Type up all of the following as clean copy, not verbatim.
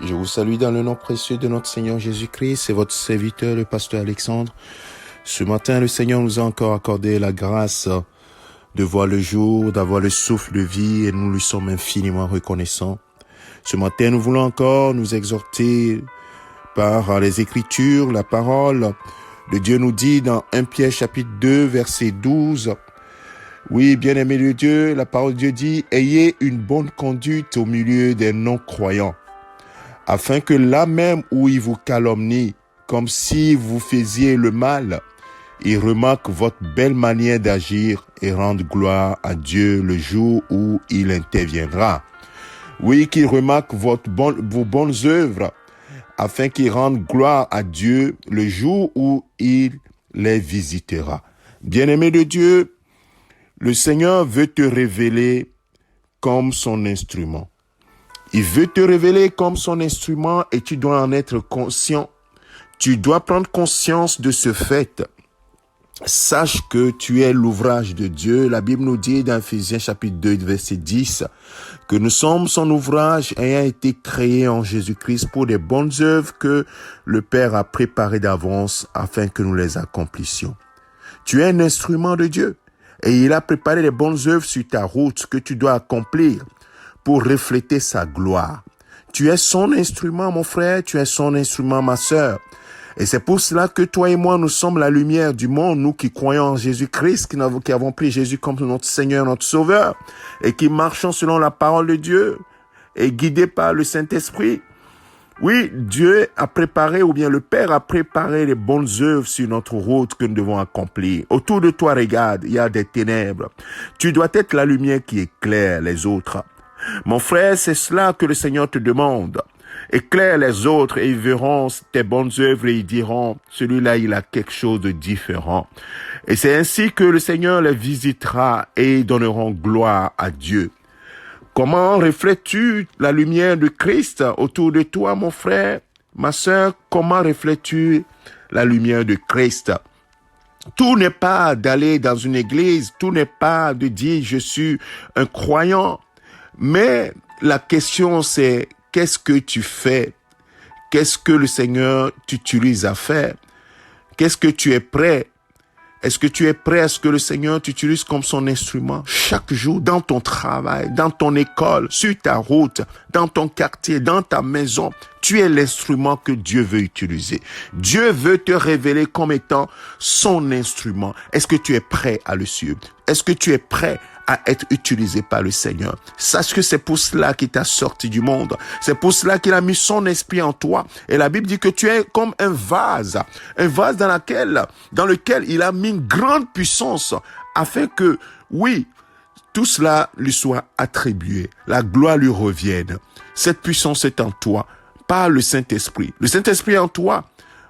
Je vous salue dans le nom précieux de notre Seigneur Jésus-Christ. C'est votre serviteur, le pasteur Alexandre. Ce matin, le Seigneur nous a encore accordé la grâce de voir le jour, d'avoir le souffle de vie et nous lui sommes infiniment reconnaissants. Ce matin, nous voulons encore nous exhorter par les Écritures. La parole de Dieu nous dit dans 1 Pierre chapitre 2, verset 12. Oui, bien-aimés de Dieu, la parole de Dieu dit « Ayez une bonne conduite au milieu des non-croyants, afin que là même où ils vous calomnient, comme si vous faisiez le mal, ils remarquent votre belle manière d'agir et rendent gloire à Dieu le jour où il interviendra. » Oui, qu'ils remarquent vos bonnes œuvres, afin qu'ils rendent gloire à Dieu le jour où il les visitera. Bien-aimé de Dieu, le Seigneur veut te révéler comme son instrument. Il veut te révéler comme son instrument et tu dois en être conscient. Tu dois prendre conscience de ce fait. Sache que tu es l'ouvrage de Dieu. La Bible nous dit dans Ephésiens chapitre 2, verset 10, que nous sommes son ouvrage ayant été créé en Jésus-Christ pour des bonnes œuvres que le Père a préparées d'avance afin que nous les accomplissions. Tu es un instrument de Dieu et il a préparé les bonnes œuvres sur ta route que tu dois accomplir pour refléter sa gloire. Tu es son instrument, mon frère, tu es son instrument, ma sœur. Et c'est pour cela que toi et moi, nous sommes la lumière du monde, nous qui croyons en Jésus-Christ, qui avons pris Jésus comme notre Seigneur, notre Sauveur, et qui marchons selon la parole de Dieu, et guidés par le Saint-Esprit. Oui, Dieu a préparé, ou bien le Père a préparé les bonnes œuvres sur notre route que nous devons accomplir. Autour de toi, regarde, il y a des ténèbres. Tu dois être la lumière qui éclaire les autres. Mon frère, c'est cela que le Seigneur te demande. Éclaire les autres et ils verront tes bonnes œuvres et ils diront, celui-là, il a quelque chose de différent. Et c'est ainsi que le Seigneur les visitera et ils donneront gloire à Dieu. Comment reflètes-tu la lumière de Christ autour de toi, mon frère, ma sœur? Comment reflètes-tu la lumière de Christ? Tout n'est pas d'aller dans une église, tout n'est pas de dire je suis un croyant, mais la question c'est qu'est-ce que tu fais? Qu'est-ce que le Seigneur t'utilise à faire? Qu'est-ce que tu es prêt? Est-ce que tu es prêt à ce que le Seigneur t'utilise comme son instrument chaque jour, dans ton travail, dans ton école, sur ta route, dans ton quartier, dans ta maison? Tu es l'instrument que Dieu veut utiliser. Dieu veut te révéler comme étant son instrument. Est-ce que tu es prêt à le suivre? Est-ce que tu es prêt à être utilisé par le Seigneur? Sache que c'est pour cela qu'il t'a sorti du monde. C'est pour cela qu'il a mis son esprit en toi. Et la Bible dit que tu es comme un vase dans lequel il a mis une grande puissance afin que, oui, tout cela lui soit attribué. La gloire lui revienne. Cette puissance est en toi par le Saint-Esprit. Le Saint-Esprit en toi,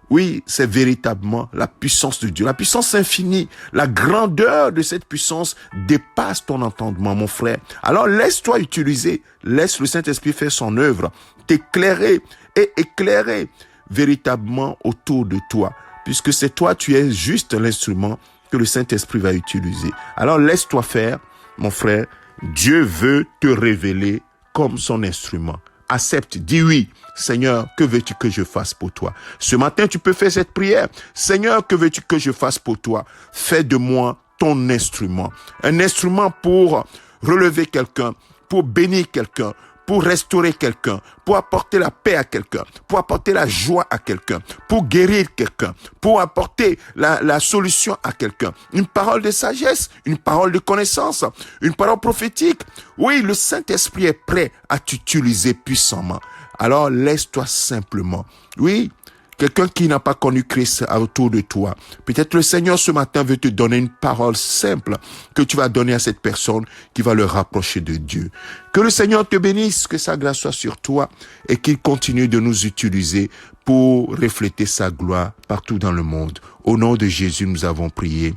oui, c'est véritablement la puissance de Dieu, la puissance infinie. La grandeur de cette puissance dépasse ton entendement, mon frère. Alors laisse-toi utiliser, laisse le Saint-Esprit faire son œuvre, t'éclairer et éclairer véritablement autour de toi, puisque c'est toi, tu es juste l'instrument que le Saint-Esprit va utiliser. Alors laisse-toi faire, mon frère. Dieu veut te révéler comme son instrument. Accepte, dis oui. Seigneur, que veux-tu que je fasse pour toi? Ce matin, tu peux faire cette prière. Seigneur, que veux-tu que je fasse pour toi? Fais de moi ton instrument. Un instrument pour relever quelqu'un, pour bénir quelqu'un, pour restaurer quelqu'un, pour apporter la paix à quelqu'un, pour apporter la joie à quelqu'un, pour guérir quelqu'un, pour apporter la solution à quelqu'un. Une parole de sagesse, une parole de connaissance, une parole prophétique. Oui, le Saint-Esprit est prêt à t'utiliser puissamment. Alors laisse-toi simplement. Oui, quelqu'un qui n'a pas connu Christ autour de toi. Peut-être le Seigneur ce matin veut te donner une parole simple que tu vas donner à cette personne qui va le rapprocher de Dieu. Que le Seigneur te bénisse, que sa grâce soit sur toi et qu'il continue de nous utiliser pour refléter sa gloire partout dans le monde. Au nom de Jésus, nous avons prié.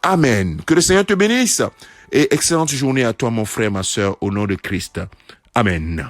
Amen. Que le Seigneur te bénisse et excellente journée à toi, mon frère, ma sœur, au nom de Christ. Amen.